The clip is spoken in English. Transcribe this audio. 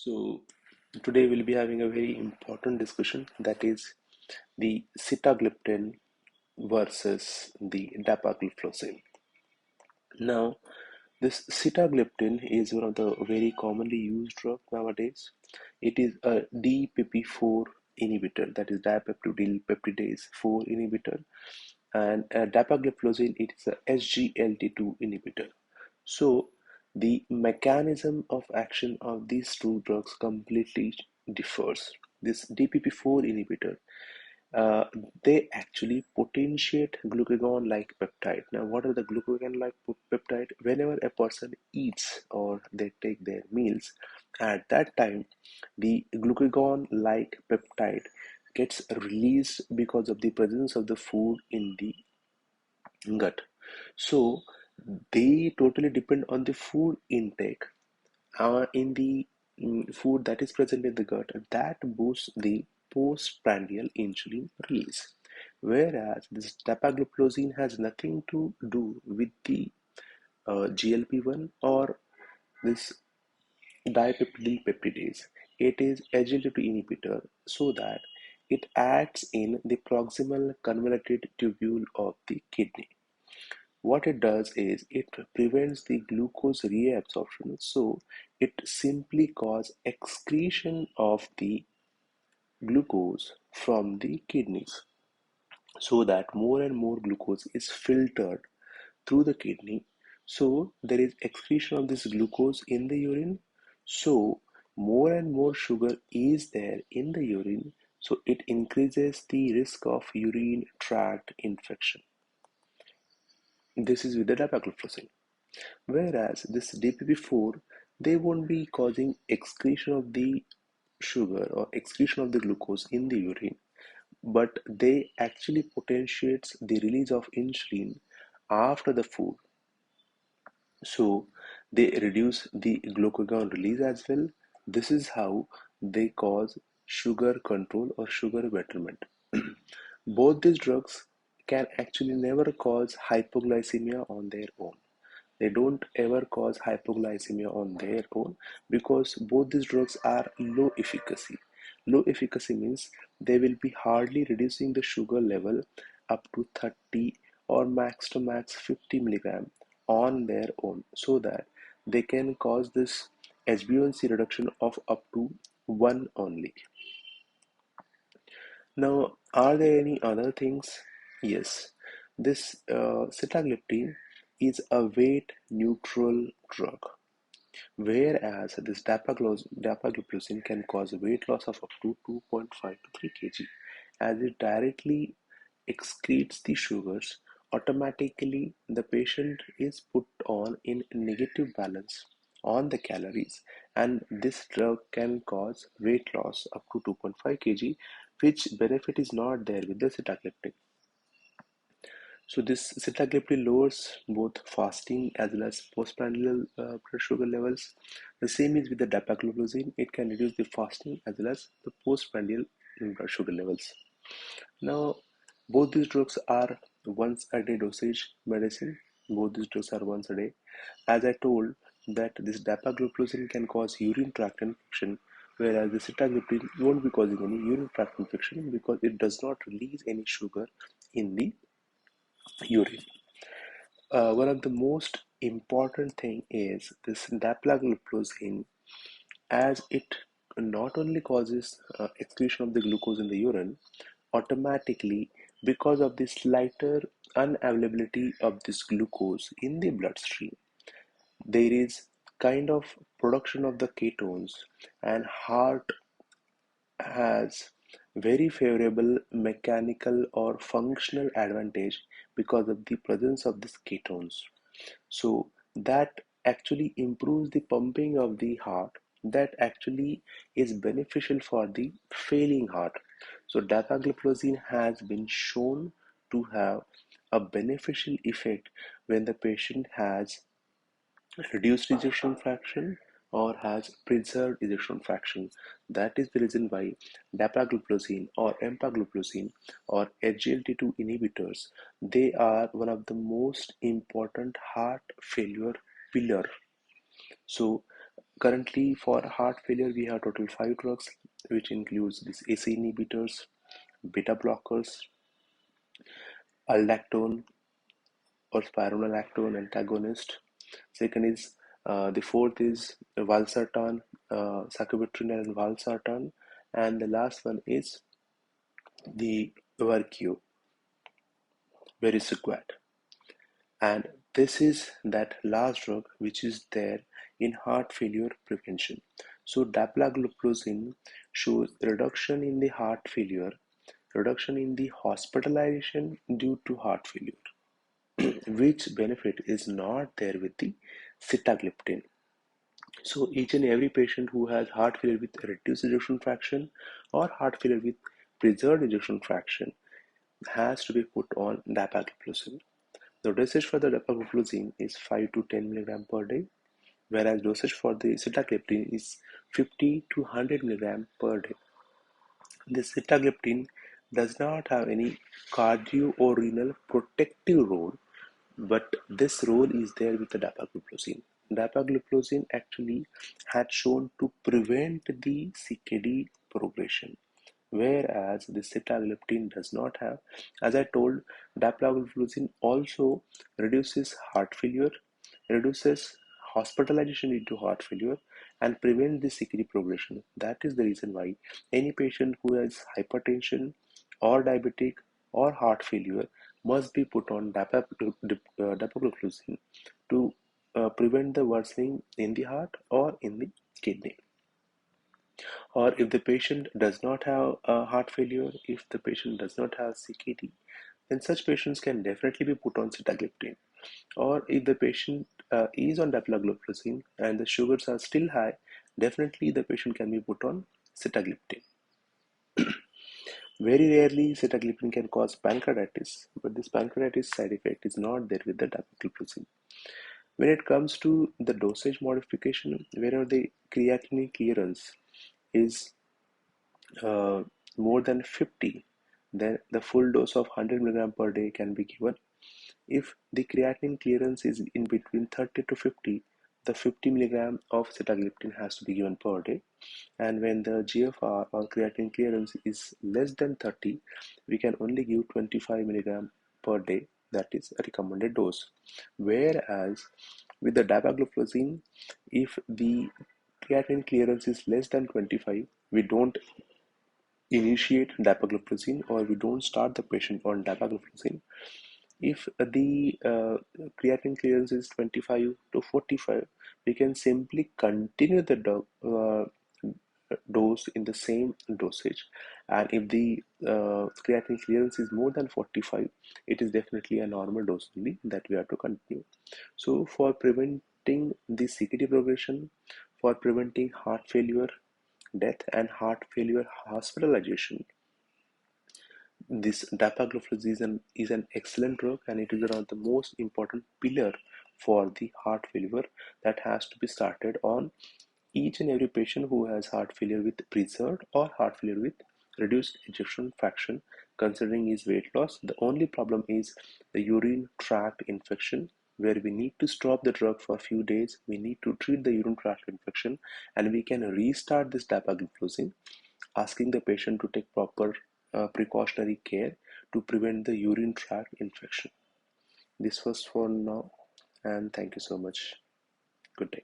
So today we'll be having a very important discussion, that is the sitagliptin versus the dapagliflozin. Now, this sitagliptin is one of the very commonly used drug nowadays. It is a DPP4 inhibitor, that is dipeptidyl peptidase 4 inhibitor, and dapagliflozin it is a SGLT2 inhibitor. So the mechanism of action of these two drugs completely differs. This DPP4 inhibitor, uh, they actually potentiate glucagon-like peptide. Now, what are the glucagon-like peptide? Whenever a person eats or they take their meals, at that time, the glucagon-like peptide gets released because of the presence of the food in the gut. So they totally depend on the food intake in the food that is present in the gut that boosts the postprandial insulin release. Whereas this dapagliflozin has nothing to do with the GLP-1 or this dipeptidyl peptidase. It is SGLT2 inhibitor so that it acts in the proximal convoluted tubule of the kidney. What it does is it prevents the glucose reabsorption, so it simply causes excretion of the glucose from the kidneys so that more and more glucose is filtered through the kidney. So there is excretion of this glucose in the urine. So more and more sugar is there in the urine. So it increases the risk of urine tract infection. This is with the dapagliflozin. Whereas this DPP4, they won't be causing excretion of the sugar or excretion of the glucose in the urine, but they actually potentiates the release of insulin after the food. So they reduce the glucagon release as well. This is how they cause sugar control or sugar betterment. Both these drugs can actually never cause hypoglycemia on their own. They don't ever cause hypoglycemia on their own because both these drugs are low efficacy. Low efficacy means they will be hardly reducing the sugar level up to 30 or max to max 50 milligram on their own, so that they can cause this HbA1c reduction of up to 1 only. Now, are there any other things? Yes, this sitagliptin is a weight neutral drug, whereas this dapagliflozin can cause weight loss of up to 2.5 to 3 kg, as it directly excretes the sugars. Automatically, the patient is put on in negative balance on the calories, and this drug can cause weight loss up to 2.5 kg, which benefit is not there with the sitagliptin. So this sitagliptin lowers both fasting as well as postprandial blood sugar levels. The same is with the dapagliflozin. It can reduce the fasting as well as the postprandial blood sugar levels. Now, both these drugs are once a day dosage medicine. Both these drugs are once a day. As I told that this dapagliflozin can cause urine tract infection, whereas the sitagliptin won't be causing any urine tract infection because it does not release any sugar in the urine. One of the most important thing is this dapagliflozin, as it not only causes excretion of the glucose in the urine, automatically because of the slighter unavailability of this glucose in the bloodstream, there is kind of production of the ketones, and heart has very favorable mechanical or functional advantage because of the presence of these ketones. So that actually improves the pumping of the heart, that actually is beneficial for the failing heart. So dapagliflozin has been shown to have a beneficial effect when the patient has reduced ejection fraction or has preserved ejection fraction. That is the reason why dapagliflozin or empagliflozin or SGLT2 inhibitors, they are one of the most important heart failure pillar. So Currently, for heart failure, we have total 5 drugs, which includes these ACE inhibitors, beta blockers, aldactone or spironolactone antagonist. Second is the fourth is valsartan, sacubitril and valsartan, and the last one is the Verquo, verisuquat. And this is that last drug which is there in heart failure prevention. So dapagliflozin shows reduction in the heart failure, reduction in the hospitalization due to heart failure, which benefit is not there with the sitagliptin. So each and every patient who has heart failure with reduced ejection fraction or heart failure with preserved ejection fraction has to be put on dapagliflozin. The dosage for the dapagliflozin is 5 to 10 milligram per day, whereas dosage for the sitagliptin is 50 to 100 milligram per day. The sitagliptin does not have any cardio or renal protective role, but this role is there with the dapagliflozin. Dapagliflozin actually had shown to prevent the CKD progression, whereas the sitagliptin does not have. As I told, dapagliflozin also reduces heart failure, reduces hospitalization due to heart failure, and prevents the CKD progression. That is the reason why any patient who has hypertension or diabetic or heart failure must be put on dapagliflozin to prevent the worsening in the heart or in the kidney. Or if the patient does not have heart failure, if the patient does not have CKD, then such patients can definitely be put on sitagliptin. Or if the patient is on dapagliflozin and the sugars are still high, definitely the patient can be put on sitagliptin. Very rarely, sitagliptin can cause pancreatitis, but this pancreatitis side effect is not there with the dapagliflozin. When it comes to the dosage modification, wherever the creatinine clearance is uh, more than 50, then the full dose of 100 milligram per day can be given. If the creatinine clearance is in between 30 to 50, the 50 milligram of sitagliptin has to be given per day. And when the GFR or creatinine clearance is less than 30, we can only give 25 milligram per day. That is a recommended dose. Whereas with the dapagliflozin, if the creatinine clearance is less than 25, we don't initiate dapagliflozin or we don't start the patient on dapagliflozin. If the creatinine clearance is 25 to 45, we can simply continue the dose in the same dosage. And if the creatinine clearance is more than 45, it is definitely a normal dose only that we have to continue. So for preventing the CKD progression, for preventing heart failure, death and heart failure hospitalization, this dapagliflozin is an excellent drug and it is one of the most important pillar for the heart failure that has to be started on each and every patient who has heart failure with preserved or heart failure with reduced ejection fraction. Considering his weight loss, the only problem is the urine tract infection, where we need to stop the drug for a few days. We need to treat the urine tract infection and we can restart this dapagliflozin, asking the patient to take proper precautionary care to prevent the urine tract infection. This was for now, and thank you so much. Good day.